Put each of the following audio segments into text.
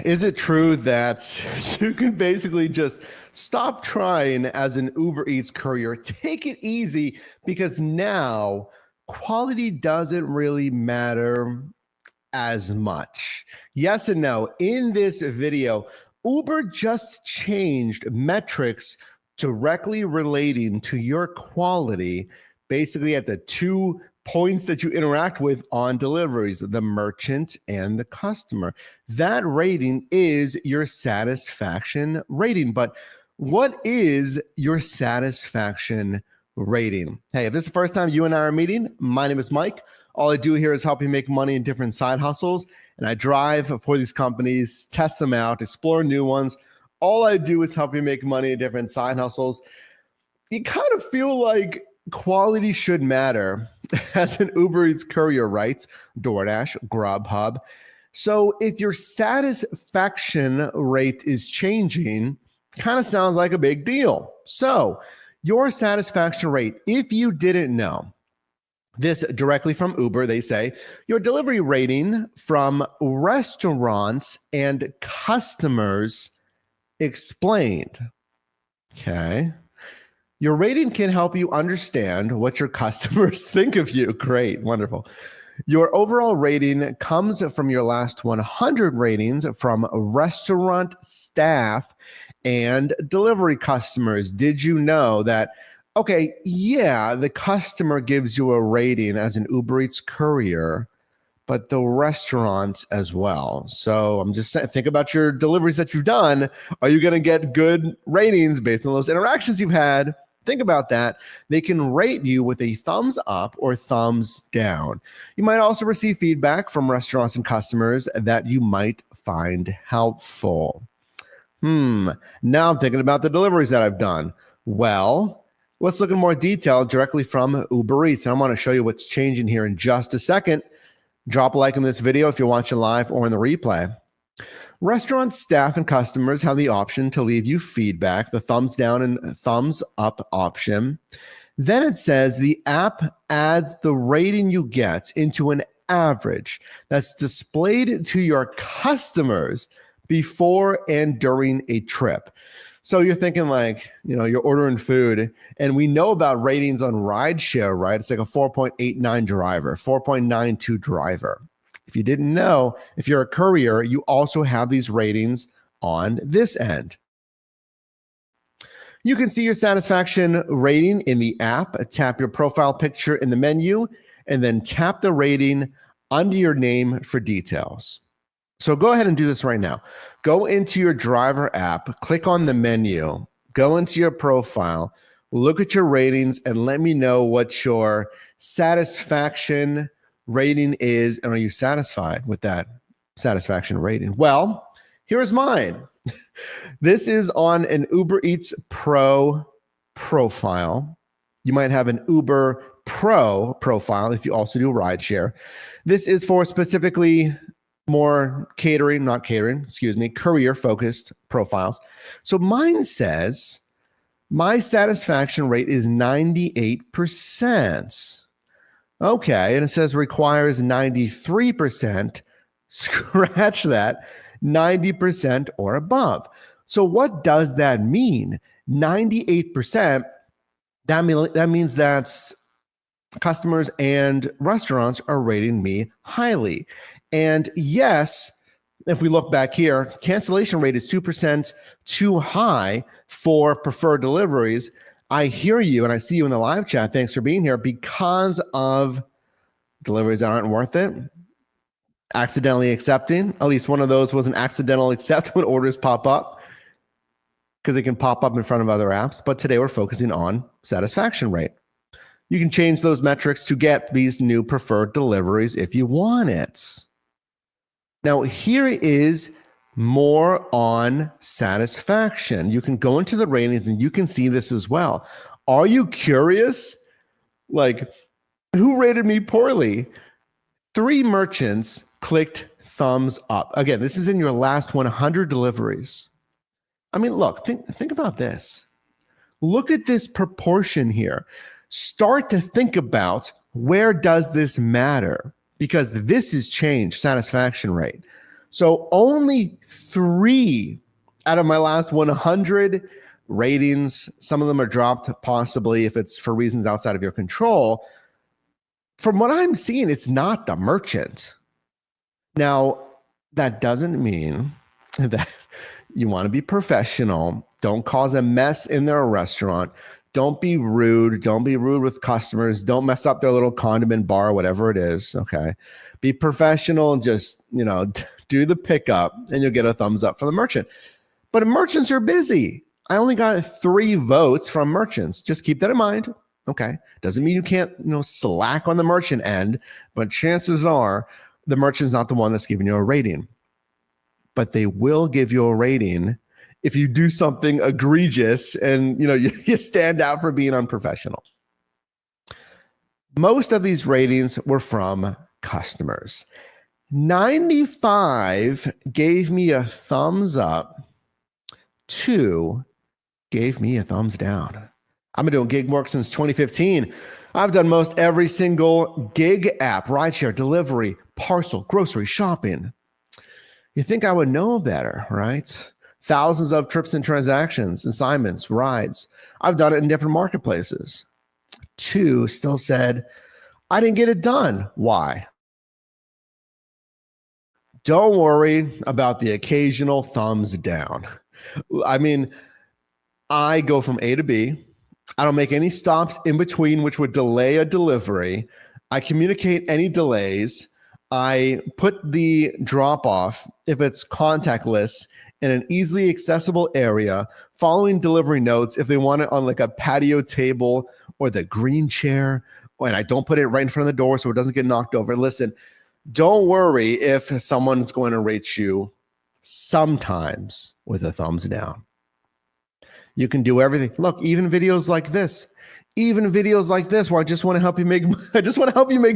Is it true that you can basically just stop trying as an Uber Eats courier? Take it easy because now quality doesn't really matter as much. Yes and no. In this video, Uber just changed metrics directly relating to your quality, basically at the 2 points that you interact with on deliveries, the merchant and the customer. That rating is your satisfaction rating. But what is your satisfaction rating? Hey, if this is the first time you and I are meeting, my name is Mike. All I do here is help you make money in different side hustles, and I drive for these companies, test them out, explore new ones. All I do is help you make money in different side hustles. You kind of feel like quality should matter as an Uber Eats courier, right? DoorDash, Grubhub. So if your satisfaction rate is changing, kind of sounds like a big deal. So your satisfaction rate, if you didn't know, this directly from Uber, they say, your delivery rating from restaurants and customers explained. Okay. Your rating can help you understand what your customers think of you. Great, wonderful. Your overall rating comes from your last 100 ratings from restaurant staff and delivery customers. Did you know that, okay, yeah, the customer gives you a rating as an Uber Eats courier, but the restaurants as well. So I'm just saying, think about your deliveries that you've done. Are you going to get good ratings based on those interactions you've had? Think about that. They can rate you with a thumbs up or thumbs down. You might also receive feedback from restaurants and customers that you might find helpful. Now I'm thinking about the deliveries that I've done. Well, let's look in more detail directly from Uber Eats. And I'm going to show you what's changing here in just a second. Drop a like on this video if you're watching live or in the replay. Restaurant staff and customers have the option to leave you feedback, the thumbs down and thumbs up option. Then it says the app adds the rating you get into an average that's displayed to your customers before and during a trip. So you're thinking like, you're ordering food and we know about ratings on rideshare, right? It's like a 4.89 driver, 4.92 driver. If you didn't know, if you're a courier, you also have these ratings on this end. You can see your satisfaction rating in the app. Tap your profile picture in the menu and then tap the rating under your name for details. So go ahead and do this right now. Go into your driver app, click on the menu, go into your profile, look at your ratings, and let me know what your satisfaction rating is, and are you satisfied with that satisfaction rating? Well, here's mine. This is on an Uber Eats Pro profile. You might have an Uber Pro profile if you also do rideshare. This is for specifically more courier focused profiles. So mine says my satisfaction rate is 98%. Okay, and it says requires 93%. Scratch that, 90% or above. So what does that mean? 98%, that means that's customers and restaurants are rating me highly. And yes, if we look back here, cancellation rate is 2% too high for preferred deliveries. I hear you and I see you in the live chat. Thanks for being here. Because of deliveries that aren't worth it, accidentally accepting. At least one of those was an accidental accept when orders pop up, because it can pop up in front of other apps. But today we're focusing on satisfaction rate. You can change those metrics to get these new preferred deliveries if you want it. Now, here is more on satisfaction. You can go into the ratings and you can see this as well. Are you curious? Like, who rated me poorly? 3 merchants clicked thumbs up. Again, this is in your last 100 deliveries. I mean, look, think about this. Look at this proportion here. Start to think about, where does this matter? Because this has changed satisfaction rate. So only 3 out of my last 100 ratings, some of them are dropped possibly if it's for reasons outside of your control. From what I'm seeing, it's not the merchant. Now, that doesn't mean that you want to be professional. Don't cause a mess in their restaurant. Don't be rude. Don't be rude with customers. Don't mess up their little condiment bar, whatever it is. Okay. Be professional and just, do the pickup and you'll get a thumbs up from the merchant. But merchants are busy. I only got 3 votes from merchants. Just keep that in mind. Okay. Doesn't mean you can't, slack on the merchant end, but chances are the merchant's not the one that's giving you a rating. But they will give you a rating if you do something egregious and you stand out for being unprofessional. Most of these ratings were from customers. 95 gave me a thumbs up. 2 gave me a thumbs down. I've been doing gig work since 2015. I've done most every single gig app, rideshare, delivery, parcel, grocery, shopping. You think I would know better, right? Thousands of trips and transactions, assignments, rides. I've done it in different marketplaces. 2 still said, I didn't get it done. Why? Don't worry about the occasional thumbs down. I mean, I go from A to B. I don't make any stops in between, which would delay a delivery. I communicate any delays. I put the drop off, if it's contactless, in an easily accessible area, following delivery notes if they want it on like a patio table or the green chair, and I don't put it right in front of the door so it doesn't get knocked over. Listen, don't worry if someone's going to rate you sometimes with a thumbs down. You can do everything. Look, even videos like this where I just want to help you make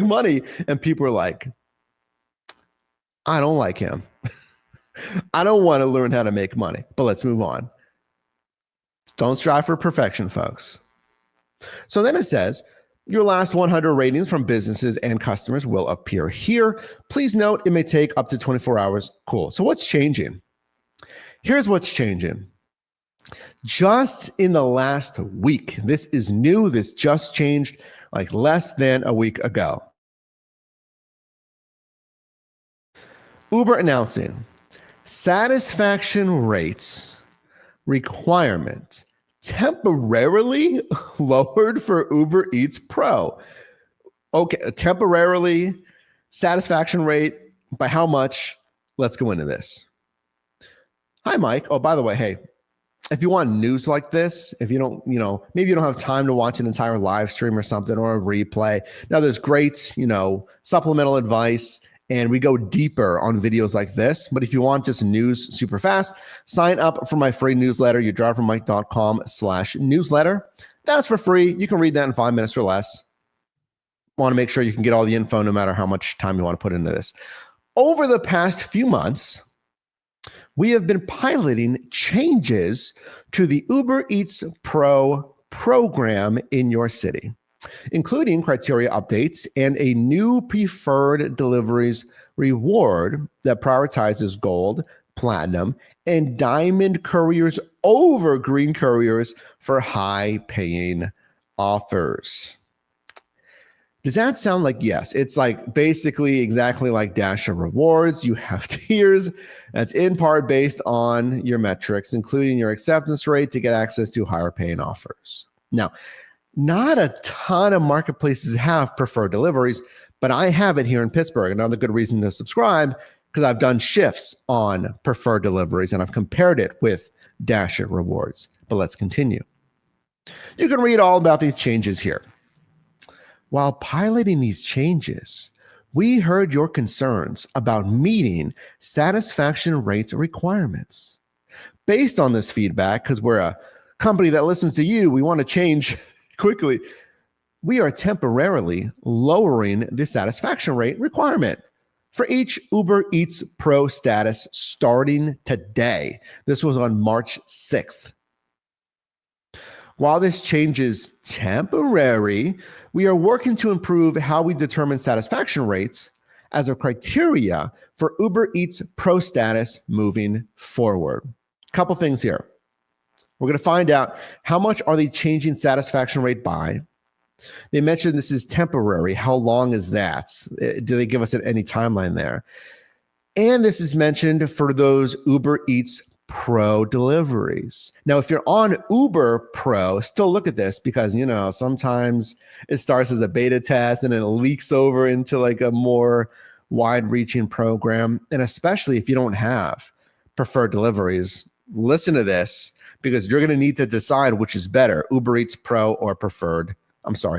money. And people are like, I don't like him. I don't want to learn how to make money, but let's move on. Don't strive for perfection, folks. So then it says, your last 100 ratings from businesses and customers will appear here. Please note it may take up to 24 hours. Cool. So what's changing? Here's what's changing. Just in the last week, this is new. This just changed like less than a week ago. Uber announcing satisfaction rates requirement temporarily lowered for Uber Eats Pro. Okay, temporarily, satisfaction rate by how much? Let's go into this. Hi, Mike. Oh, by the way, hey, if you want news like this, if you don't, maybe you don't have time to watch an entire live stream or something or a replay. Now there's great, supplemental advice and we go deeper on videos like this. But if you want just news super fast, sign up for my free newsletter, yourdrivermike.com/newsletter. That's for free. You can read that in 5 minutes or less. Want to make sure you can get all the info no matter how much time you want to put into this. Over the past few months, we have been piloting changes to the Uber Eats Pro program in your city, including criteria updates and a new preferred deliveries reward that prioritizes gold, platinum, and diamond couriers over green couriers for high-paying offers. Does that sound like yes? It's like basically exactly like Dasher rewards. You have tiers that's in part based on your metrics, including your acceptance rate to get access to higher paying offers. Now, not a ton of marketplaces have preferred deliveries, but I have it here in Pittsburgh. Another good reason to subscribe because I've done shifts on preferred deliveries and I've compared it with Dasher rewards. But let's continue. You can read all about these changes here. While piloting these changes, we heard your concerns about meeting satisfaction rate requirements. Based on this feedback, because we're a company that listens to you, we want to change quickly. We are temporarily lowering the satisfaction rate requirement for each Uber Eats Pro status starting today. This was on March 6th. While this change is temporary, we are working to improve how we determine satisfaction rates as a criteria for Uber Eats Pro status moving forward. Couple things here. We're going to find out how much are they changing satisfaction rate by. They mentioned this is temporary. How long is that? Do they give us any timeline there? And this is mentioned for those Uber Eats Pro deliveries. Now, if you're on Uber Pro, still look at this because, sometimes it starts as a beta test and it leaks over into like a more wide-reaching program. And especially if you don't have preferred deliveries, listen to this because you're going to need to decide which is better, Uber Eats Pro or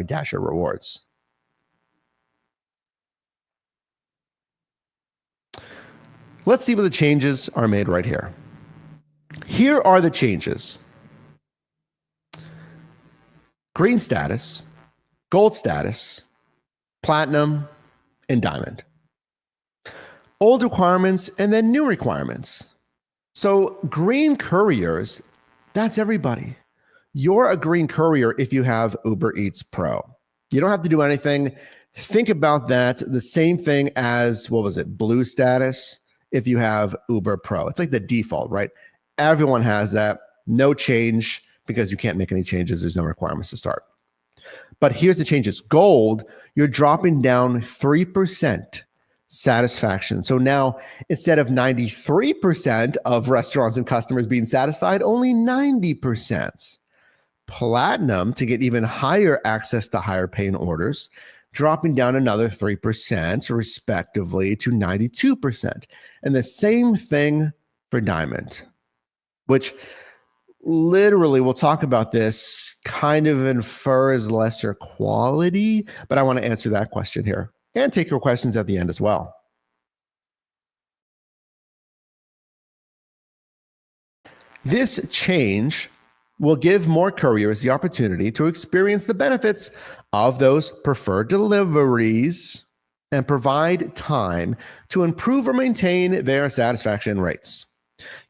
Dasher Rewards. Let's see what the changes are made right here. Here are the changes. Green status, gold status, platinum, and diamond. Old requirements and then new requirements. So green couriers, that's everybody. You're a green courier if you have Uber Eats Pro. You don't have to do anything. Think about that. The same thing as, blue status if you have Uber Pro. It's like the default, right? Everyone has that. No change because you can't make any changes. There's no requirements to start. But here's the changes. Gold, you're dropping down 3% satisfaction. So now instead of 93% of restaurants and customers being satisfied, only 90%. Platinum, to get even higher access to higher paying orders, dropping down another 3% respectively to 92%. And the same thing for diamond, which literally, we'll talk about this, kind of infers lesser quality, but I want to answer that question here and take your questions at the end as well. This change will give more couriers the opportunity to experience the benefits of those preferred deliveries and provide time to improve or maintain their satisfaction rates.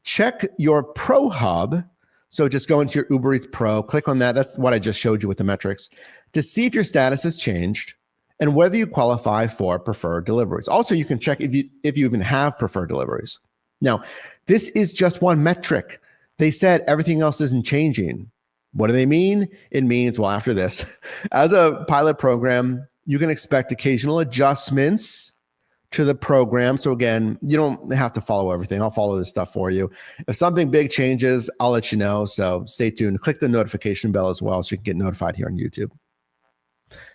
Check your Pro Hub. So just go into your Uber Eats Pro, click on that. That's what I just showed you with the metrics to see if your status has changed and whether you qualify for preferred deliveries. Also, you can check if you even have preferred deliveries. Now, this is just one metric. They said everything else isn't changing. What do they mean? It means, well, after this, as a pilot program, you can expect occasional adjustments to the program. So again, you don't have to follow everything. I'll follow this stuff for you. If something big changes, I'll let you know. So stay tuned. Click the notification bell as well so you can get notified here on YouTube.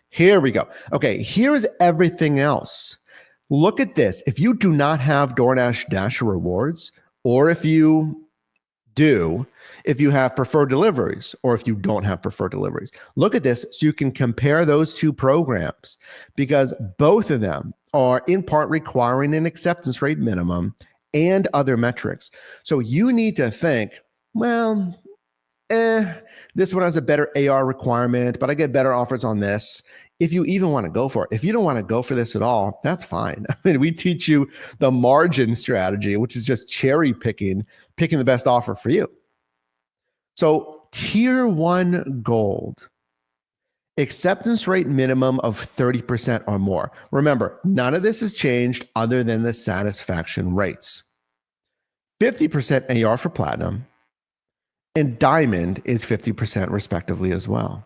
Here we go. Okay, here's everything else. Look at this. If you do not have DoorDash Dasher Rewards, or if you do, if you have preferred deliveries, or if you don't have preferred deliveries, look at this so you can compare those two programs because both of them are in part requiring an acceptance rate minimum and other metrics. So you need to think, well, this one has a better AR requirement, but I get better offers on this. If you even want to go for it. If you don't want to go for this at all, that's fine. I mean, we teach you the margin strategy, which is just cherry picking the best offer for you. So tier 1 gold, acceptance rate minimum of 30% or more. Remember, none of this has changed other than the satisfaction rates. 50% AR for platinum, and diamond is 50% respectively as well.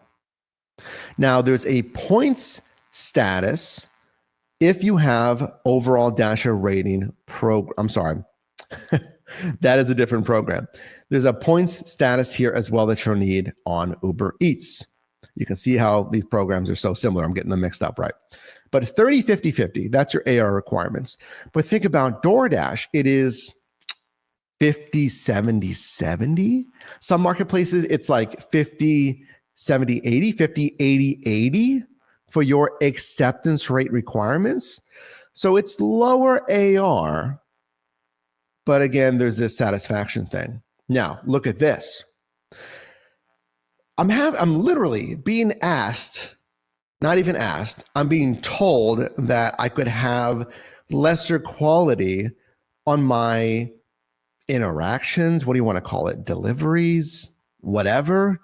Now, there's a points status if you have overall Dasher rating program. I'm sorry. That is a different program. There's a points status here as well that you'll need on Uber Eats. You can see how these programs are so similar. I'm getting them mixed up, right? But 30, 50, 50, that's your AR requirements. But think about DoorDash. It is 50, 70, 70. Some marketplaces, it's like 50, 70, 80, 50, 80, 80 for your acceptance rate requirements. So it's lower AR, but again, there's this satisfaction thing. Now, look at this. I'm literally being asked, not even asked, I'm being told that I could have lesser quality on my interactions. What do you want to call it? Deliveries, whatever,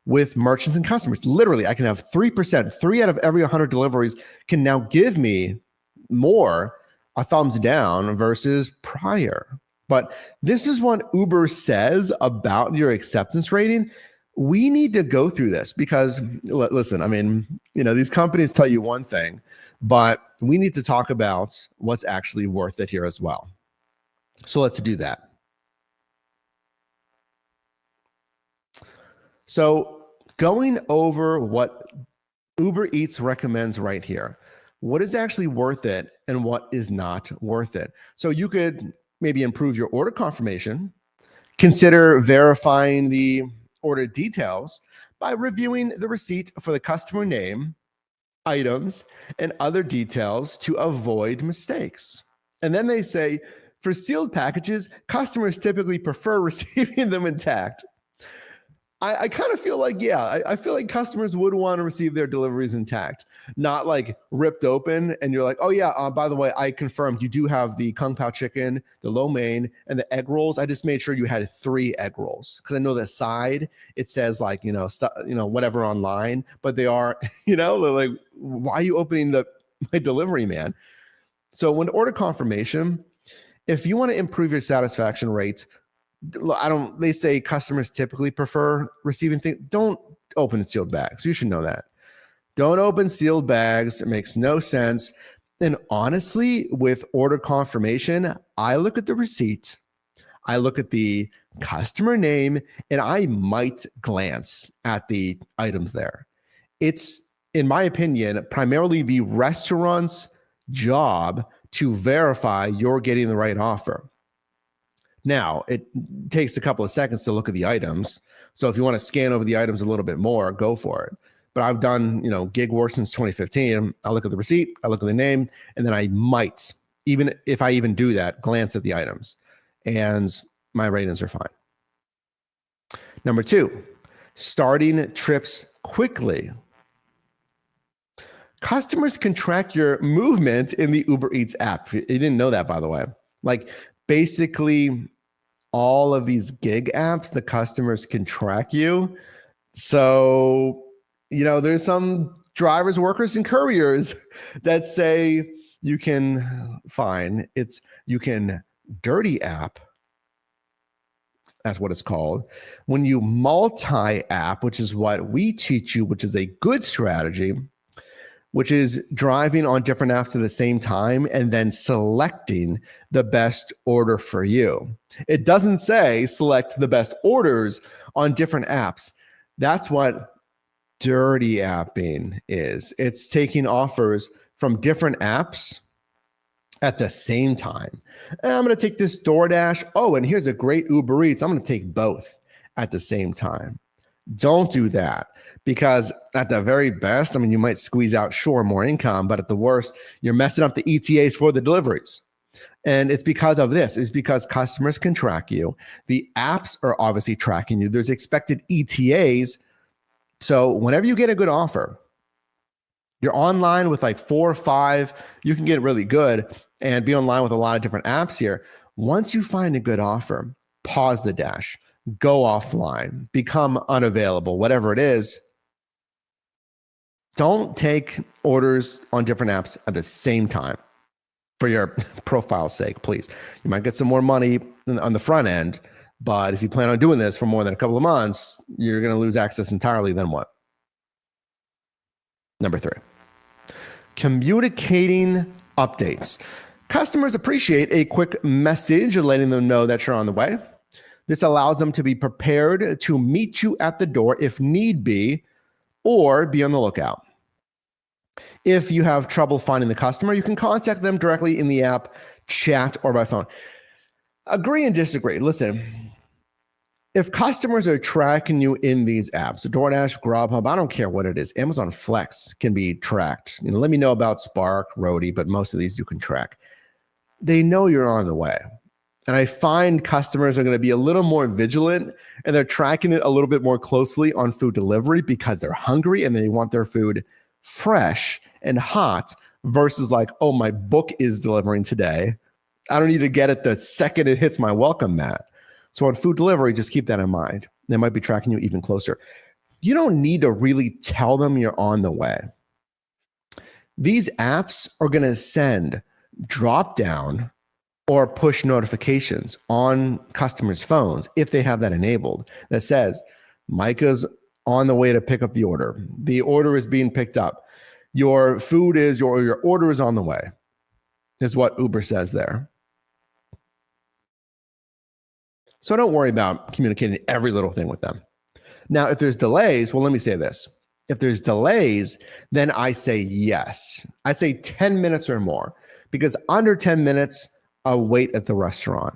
with merchants and customers. Literally, I can have 3%, 3 out of every 100 deliveries can now give me more a thumbs down versus prior. But this is what Uber says about your acceptance rating. We need to go through this because, listen, I mean, these companies tell you one thing, but we need to talk about what's actually worth it here as well. So let's do that. So going over what Uber Eats recommends right here, what is actually worth it and what is not worth it. So you could maybe improve your order confirmation, consider verifying the order details by reviewing the receipt for the customer name, items, and other details to avoid mistakes. And then they say, for sealed packages, customers typically prefer receiving them intact. I kind of feel like, yeah, I feel like customers would want to receive their deliveries intact, not like ripped open. And you're like, oh yeah, by the way, I confirmed you do have the Kung Pao chicken, the lo mein, and the egg rolls. I just made sure you had 3 egg rolls because I know the side it says like whatever online, but they are they're like, why are you opening my delivery, man? So when order confirmation, if you want to improve your satisfaction rate, they say customers typically prefer receiving things. Don't open sealed bags. You should know that. Don't open sealed bags. It makes no sense. And honestly, with order confirmation, I look at the receipt, I look at the customer name, and I might glance at the items there. It's, in my opinion, primarily the restaurant's job to verify you're getting the right offer. Now, it takes a couple of seconds to look at the items. So if you want to scan over the items a little bit more, go for it. But I've done, gig work since 2015. I look at the receipt, I look at the name, and then I might, even if I even do that, glance at the items. And my ratings are fine. Number 2, starting trips quickly. Customers can track your movement in the Uber Eats app. You didn't know that, by the way. Like, basically, all of these gig apps, the customers can track you. So, there's some drivers, workers, and couriers that say you can dirty app. That's what it's called. When you multi-app, which is what we teach you, which is a good strategy, which is driving on different apps at the same time and then selecting the best order for you. It doesn't say select the best orders on different apps. That's what dirty apping is. It's taking offers from different apps at the same time. And I'm going to take this DoorDash. Oh, and here's a great Uber Eats. I'm going to take both at the same time. Don't do that. Because at the very best, you might squeeze out, more income, but at the worst, you're messing up the ETAs for the deliveries. And it's because of this. It's because customers can track you. The apps are obviously tracking you. There's expected ETAs. So whenever you get a good offer, you're online with like 4 or 5, you can get really good and be online with a lot of different apps here. Once you find a good offer, pause the dash, go offline, become unavailable, whatever it is. Don't take orders on different apps at the same time for your profile's sake, please. You might get some more money on the front end, but if you plan on doing this for more than a couple of months, you're going to lose access entirely. Then what? Number 3, communicating updates. Customers appreciate a quick message letting them know that you're on the way. This allows them to be prepared to meet you at the door if need be, or be on the lookout. If you have trouble finding the customer, you can contact them directly in the app, chat, or by phone. Agree and disagree. Listen, if customers are tracking you in these apps, DoorDash, Grubhub, I don't care what it is, Amazon Flex can be tracked. Let me know about Spark, Roadie, but most of these you can track. They know you're on the way. And I find customers are going to be a little more vigilant and they're tracking it a little bit more closely on food delivery because they're hungry and they want their food fresh and hot versus like, oh, my book is delivering today. I don't need to get it the second it hits my welcome mat. So on food delivery, just keep that in mind. They might be tracking you even closer. You don't need to really tell them you're on the way. These apps are going to send drop down or push notifications on customers' phones if they have that enabled that says, Micah's on the way to pick up the order. The order is being picked up. Your food is, your order is on the way, is what Uber says there. So don't worry about communicating every little thing with them. Now, if there's delays, well, let me say this. If there's delays, then I say yes. I say 10 minutes or more, because under 10 minutes, a wait at the restaurant,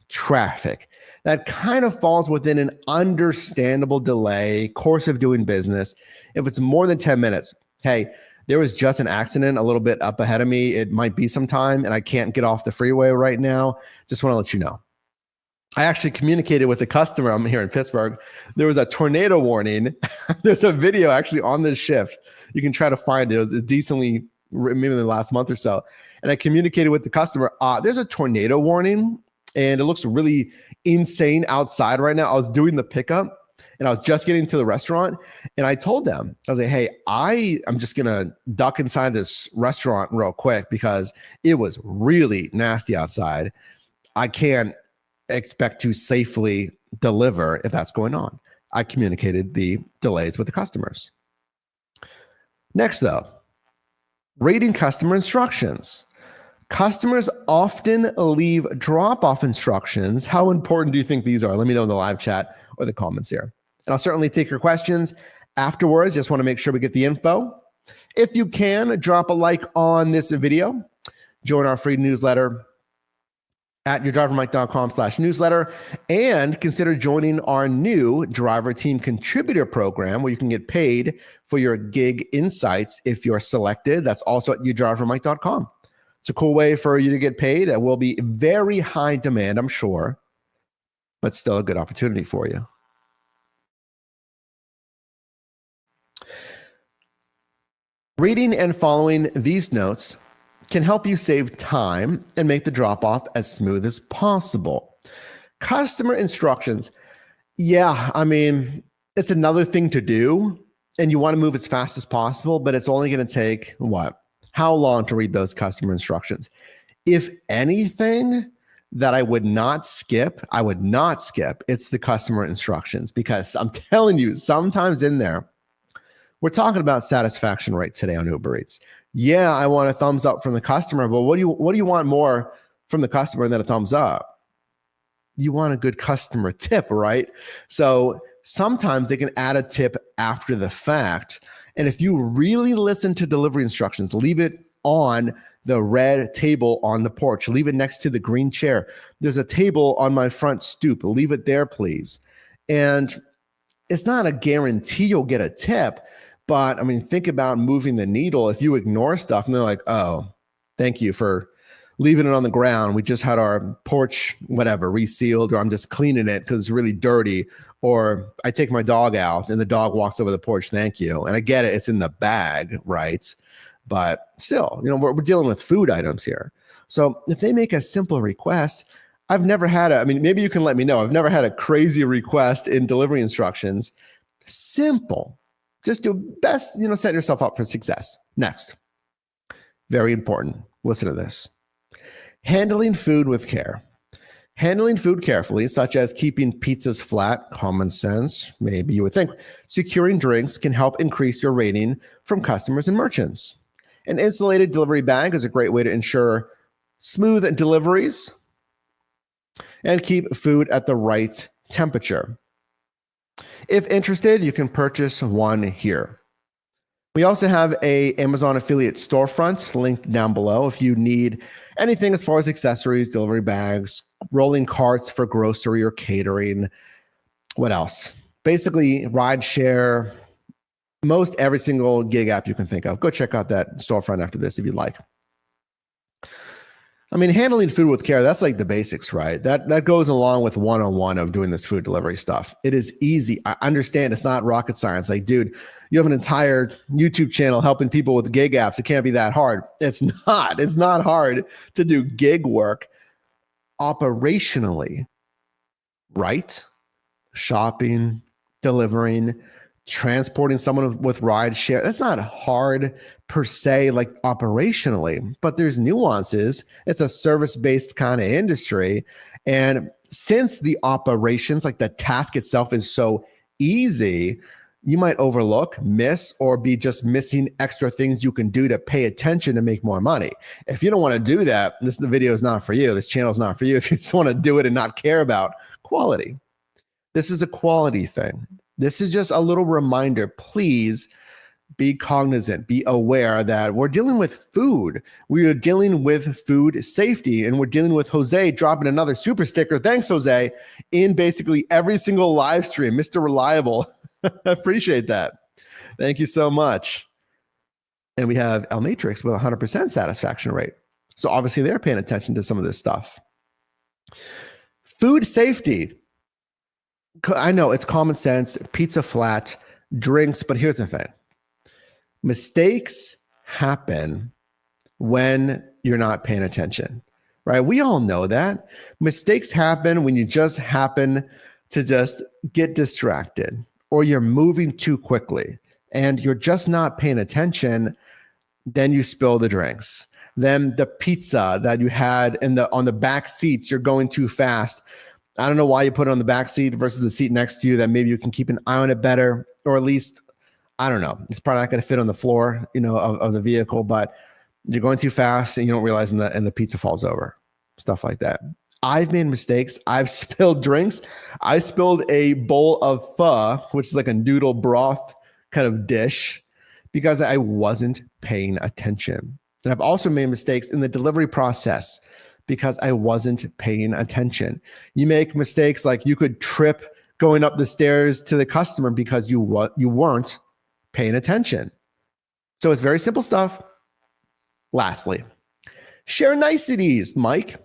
traffic, that kind of falls within an understandable delay, course of doing business. If it's more than 10 minutes, hey, there was just an accident a little bit up ahead of me. It might be some time and I can't get off the freeway right now. Just want to let you know. I actually communicated with the customer. I'm here in Pittsburgh. There was a tornado warning. There's a video actually on this shift. You can try to find it. It was decently, maybe in the last month or so. And I communicated with the customer, there's a tornado warning and it looks really insane outside right now. I was doing the pickup and I was just getting to the restaurant and I told them, I was like, hey, I'm just going to duck inside this restaurant real quick because it was really nasty outside. I can't expect to safely deliver if that's going on. I communicated the delays with the customers. Next though, reading customer instructions. Customers often leave drop-off instructions. How important do you think these are? Let me know in the live chat or the comments here. And I'll certainly take your questions afterwards. Just want to make sure we get the info. If you can, drop a like on this video. Join our free newsletter at yourdrivermike.com/newsletter, and consider joining our new driver team contributor program where you can get paid for your gig insights if you're selected. That's also at yourdrivermike.com. It's a cool way for you to get paid. It will be very high demand, I'm sure, but still a good opportunity for you. Reading and following these notes can help you save time and make the drop-off as smooth as possible. Customer instructions. Yeah, I mean, it's another thing to do, and you want to move as fast as possible, but it's only going to take, what? How long to read those customer instructions? If anything that I would not skip, it's the customer instructions, because I'm telling you, sometimes in there, we're talking about satisfaction rate today on Uber Eats. Yeah, I want a thumbs up from the customer, but what do you want more from the customer than a thumbs up? You want a good customer tip, right? So sometimes they can add a tip after the fact. And if you really listen to delivery instructions, leave it on the red table on the porch. Leave it next to the green chair. There's a table on my front stoop. Leave it there, please. And it's not a guarantee you'll get a tip, but I mean, think about moving the needle. If you ignore stuff and they're like, oh, thank you for leaving it on the ground. We just had our porch, whatever, resealed, or I'm just cleaning it because it's really dirty. Or I take my dog out and the dog walks over the porch. Thank you. And I get it. It's in the bag, right? But still, we're dealing with food items here. So if they make a simple request, I've never had maybe you can let me know. I've never had a crazy request in delivery instructions. Simple. Just do best, set yourself up for success. Next, very important. Listen to this. Handling food with care. Handling food carefully, such as keeping pizzas flat, common sense, maybe you would think. Securing drinks can help increase your rating from customers and merchants. An insulated delivery bag is a great way to ensure smooth deliveries and keep food at the right temperature. If interested, you can purchase one here. We also have an Amazon affiliate storefront linked down below if you need anything as far as accessories, delivery bags, rolling carts for grocery or catering. What else? Basically, ride share, most every single gig app you can think of. Go check out that storefront after this if you'd like. I mean, handling food with care, that's like the basics, right? That goes along with one-on-one of doing this food delivery stuff. It is easy. I understand it's not rocket science. Like, dude, you have an entire YouTube channel helping people with gig apps. It can't be that hard. It's not. It's not hard to do gig work operationally, right? Shopping, delivering, transporting someone with ride share. That's not hard per se, like operationally, but there's nuances. It's a service-based kind of industry. And since the operations, like the task itself is so easy, you might overlook, miss, or be just missing extra things you can do to pay attention to make more money. If you don't want to do that, the video is not for you. This channel is not for you. If you just want to do it and not care about quality, this is a quality thing. This is just a little reminder. Please be cognizant, be aware that we're dealing with food. We are dealing with food safety, and we're dealing with Jose dropping another super sticker. Thanks, Jose, in basically every single live stream. Mr. Reliable. Appreciate that. Thank you so much. And we have El Matrix with 100% satisfaction rate. So obviously they're paying attention to some of this stuff. Food safety. I know it's common sense, pizza flat, drinks, but here's the thing. Mistakes happen when you're not paying attention, right? We all know that. Mistakes happen when you just happen to just get distracted, or you're moving too quickly and you're just not paying attention. Then you spill the drinks. Then the pizza that you had on the back seats, you're going too fast. I don't know why you put it on the back seat versus the seat next to you, that maybe you can keep an eye on it better, or at least, I don't know, it's probably not going to fit on the floor, of the vehicle, but you're going too fast and you don't realize and the pizza falls over, stuff like that. I've made mistakes. I've spilled drinks. I spilled a bowl of pho, which is like a noodle broth kind of dish, because I wasn't paying attention. And I've also made mistakes in the delivery process because I wasn't paying attention. You make mistakes like you could trip going up the stairs to the customer because you weren't paying attention. So it's very simple stuff. Lastly, share niceties, Mike.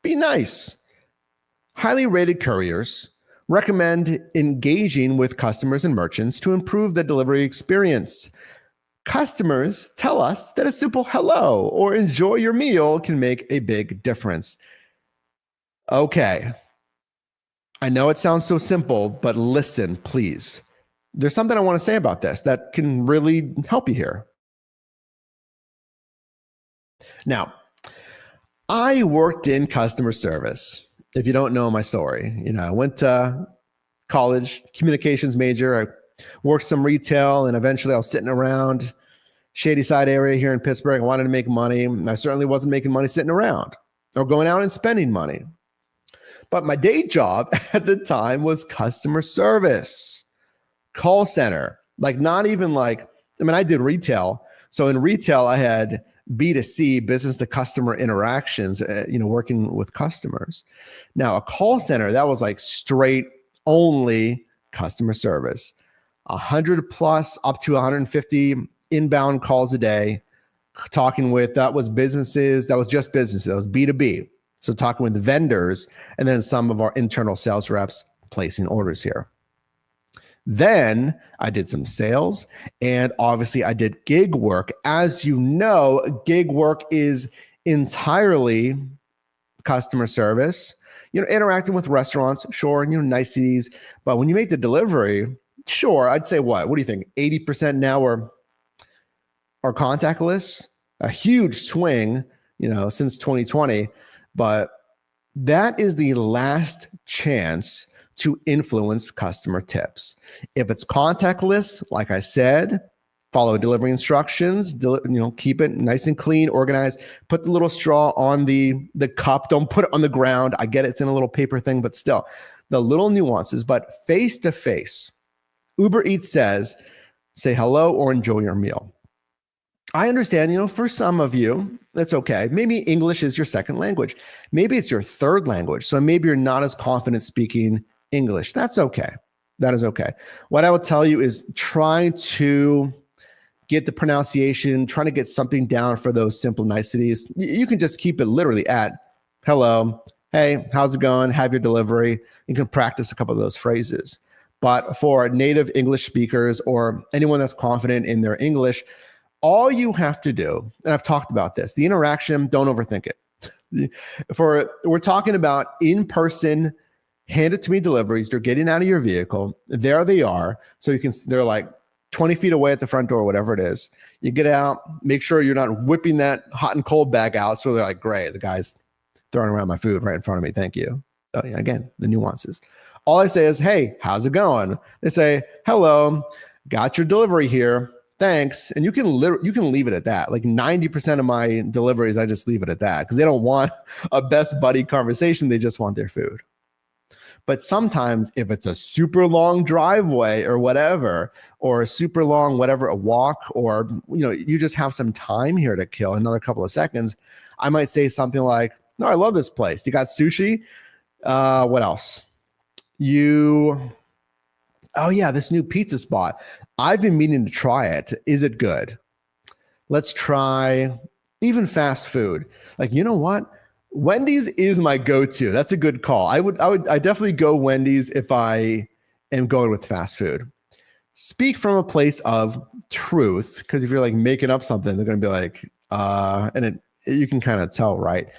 Be nice. Highly rated couriers recommend engaging with customers and merchants to improve the delivery experience. Customers tell us that a simple hello or enjoy your meal can make a big difference. Okay. I know it sounds so simple, but listen, please. There's something I want to say about this that can really help you here. Now, I worked in customer service. If you don't know my story, I went to college, communications major. I worked some retail, and eventually I was sitting around Shady Side area here in Pittsburgh. I wanted to make money. I certainly wasn't making money sitting around or going out and spending money. But my day job at the time was customer service, call center. I did retail. So in retail, I had B2C, business to customer interactions, working with customers. Now, a call center, that was like straight only customer service, 100 plus up to 150 inbound calls a day, talking with, that was businesses, that was just businesses, that was B2B. So talking with vendors, and then some of our internal sales reps placing orders here. Then I did some sales, and obviously I did gig work. As you know, gig work is entirely customer service, interacting with restaurants, sure, niceties. But when you make the delivery, sure, I'd say what do you think? 80% now are contactless, a huge swing, since 2020. But that is the last chance to influence customer tips. If it's contactless, like I said, follow delivery instructions, keep it nice and clean, organized, put the little straw on the cup, don't put it on the ground. I get it's in a little paper thing, but still, the little nuances. But face to face, Uber Eats says, say hello or enjoy your meal. I understand, for some of you, that's okay. Maybe English is your second language. Maybe it's your third language. So maybe you're not as confident speaking English. That's okay. That is okay. What I would tell you is try to get the pronunciation, trying to get something down for those simple niceties. You can just keep it literally at hello, hey, how's it going? Have your delivery. You can practice a couple of those phrases. But for native English speakers or anyone that's confident in their English, all you have to do, and I've talked about this, the interaction, don't overthink it. We're talking about in-person, hand it to me deliveries. They're getting out of your vehicle. There they are. So they're like 20 feet away at the front door, whatever it is. You get out, make sure you're not whipping that hot and cold bag out. So they're like, great, the guy's throwing around my food right in front of me. Thank you. So yeah, again, the nuances. All I say is, hey, how's it going? They say, hello, got your delivery here. Thanks. And you can leave it at that. Like 90% of my deliveries, I just leave it at that because they don't want a best buddy conversation. They just want their food. But sometimes if it's a super long driveway or whatever, or a super long, whatever, a walk, or, you just have some time here to kill, another couple of seconds, I might say something like, no, I love this place. You got sushi. What else? Oh yeah, this new pizza spot. I've been meaning to try it. Is it good? Let's try even fast food. Like, you know what? Wendy's is my go-to. That's a good call. I definitely go Wendy's if I am going with fast food. Speak from a place of truth, because if you're like making up something, they're going to be like, you can kind of tell, right?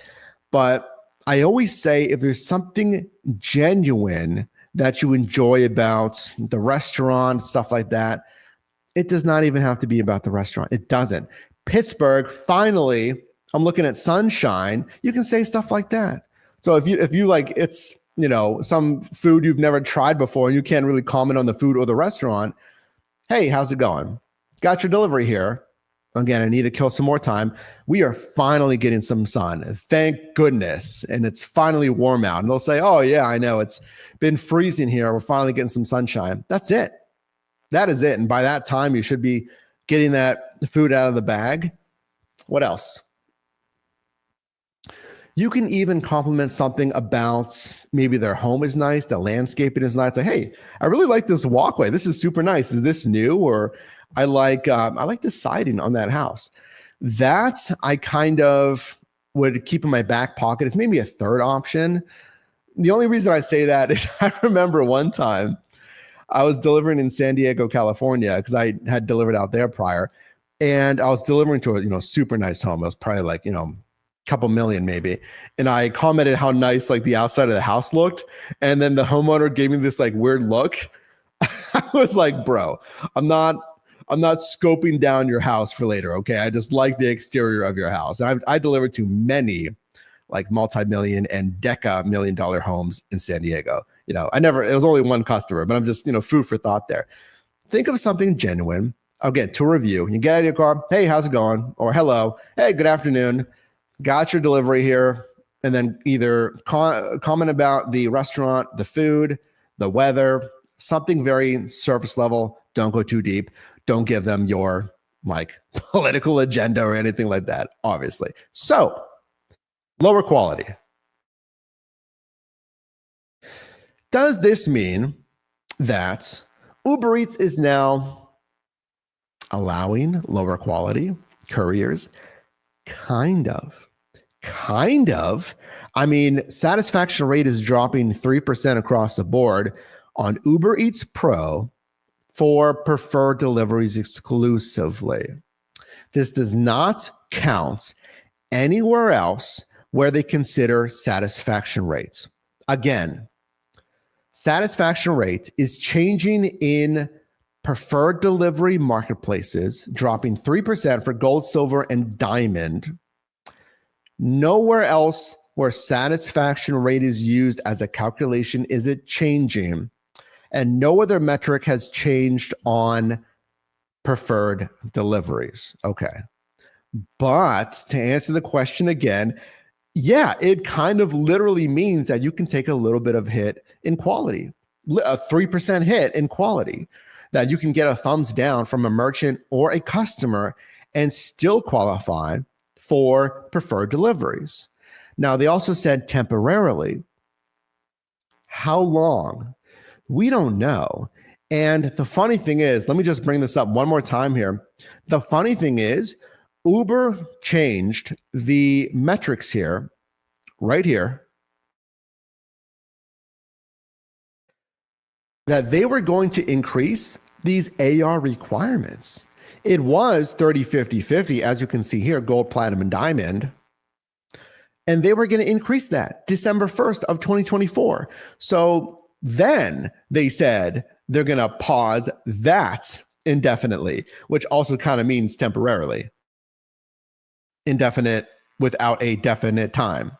But I always say if there's something genuine that you enjoy about the restaurant, stuff like that, it does not even have to be about the restaurant. It doesn't. Pittsburgh, finally, I'm looking at sunshine. You can say stuff like that. So if you like, it's, some food you've never tried before and you can't really comment on the food or the restaurant. Hey, how's it going? Got your delivery here. Again, I need to kill some more time. We are finally getting some sun. Thank goodness. And it's finally warm out. And they'll say, oh yeah, I know it's been freezing here. We're finally getting some sunshine. That's it. That is it. And by that time, you should be getting that food out of the bag. What else? You can even compliment something about maybe their home is nice, the landscaping is nice. Like, hey, I really like this walkway. This is super nice. Is this new? Or I like the siding on that house. That I kind of would keep in my back pocket. It's maybe a third option. The only reason I say that is I remember one time I was delivering in San Diego, California, because I had delivered out there prior. And I was delivering to a super nice home. It was probably like, couple million maybe. And I commented how nice like the outside of the house looked. And then the homeowner gave me this like weird look. I was like, bro, I'm not scoping down your house for later. Okay. I just like the exterior of your house. And I delivered to many like multi-million and deca-million-dollar homes in San Diego. It was only one customer, but I'm just, food for thought there. Think of something genuine. Again, to review, you get out of your car. Hey, how's it going? Or hello. Hey, good afternoon. Got your delivery here. And then either comment about the restaurant, the food, the weather, something very surface level. Don't go too deep. Don't give them your like political agenda or anything like that, obviously. So lower quality. Does this mean that Uber Eats is now allowing lower quality couriers? Kind of. I mean, satisfaction rate is dropping 3% across the board on Uber Eats Pro for preferred deliveries exclusively. This does not count anywhere else where they consider satisfaction rates. Again, satisfaction rate is changing in preferred delivery marketplaces, dropping 3% for gold, silver, and diamond. Nowhere else where satisfaction rate is used as a calculation is it changing. And no other metric has changed on preferred deliveries. Okay. But to answer the question again, yeah, it kind of literally means that you can take a little bit of hit in quality, a 3% hit in quality, that you can get a thumbs down from a merchant or a customer and still qualify for preferred deliveries. Now, they also said temporarily. How long? We don't know. And the funny thing is, let me just bring this up one more time here. The funny thing is, Uber changed the metrics here, right here, that they were going to increase these AR requirements. It was 30, 50, 50, as you can see here, gold, platinum, and diamond. And they were going to increase that December 1st of 2024. So then they said they're going to pause that indefinitely, which also kind of means temporarily. Indefinite without a definite time.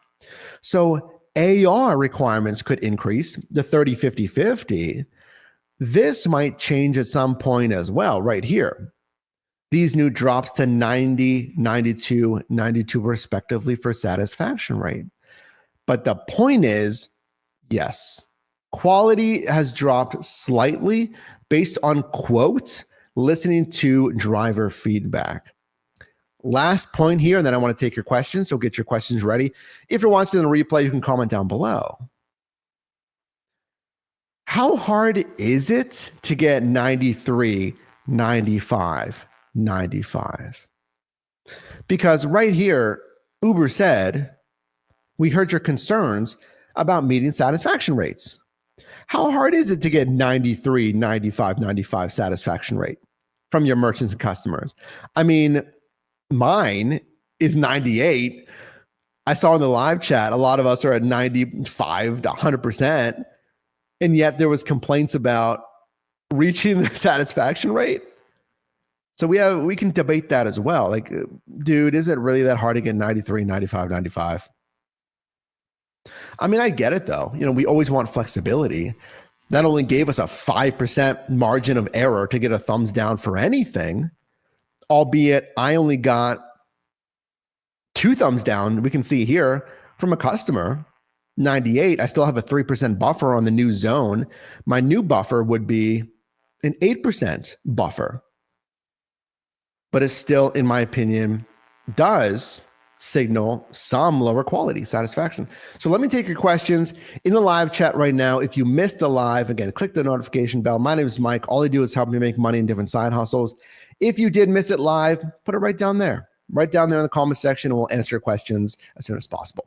So AR requirements could increase to 30, 50, 50. This might change at some point as well, right here. These new drops to 90, 92, 92 respectively for satisfaction rate. But the point is, yes, quality has dropped slightly based on quotes, listening to driver feedback. Last point here, and then I want to take your questions, so get your questions ready. If you're watching the replay, you can comment down below. How hard is it to get 93, 95, 95? Because right here, Uber said, we heard your concerns about meeting satisfaction rates. How hard is it to get 93, 95, 95 satisfaction rate from your merchants and customers? I mean, mine is 98. I saw in the live chat, a lot of us are at 95 to 100%. And yet there was complaints about reaching the satisfaction rate. So we can debate that as well. Like, dude, is it really that hard to get 93, 95, 95? I mean, I get it though. You know, we always want flexibility. That only gave us a 5% margin of error to get a thumbs down for anything, albeit I only got 2 thumbs down. We can see here from a customer, 98. I still have a 3% buffer on the new zone. My new buffer would be an 8% buffer. But it still, in my opinion, does signal some lower quality satisfaction. So let me take your questions in the live chat right now. If you missed the live, again, click the notification bell. My name is Mike. All I do is help you make money in different side hustles. If you did miss it live, put it right down there in the comment section, and we'll answer your questions as soon as possible.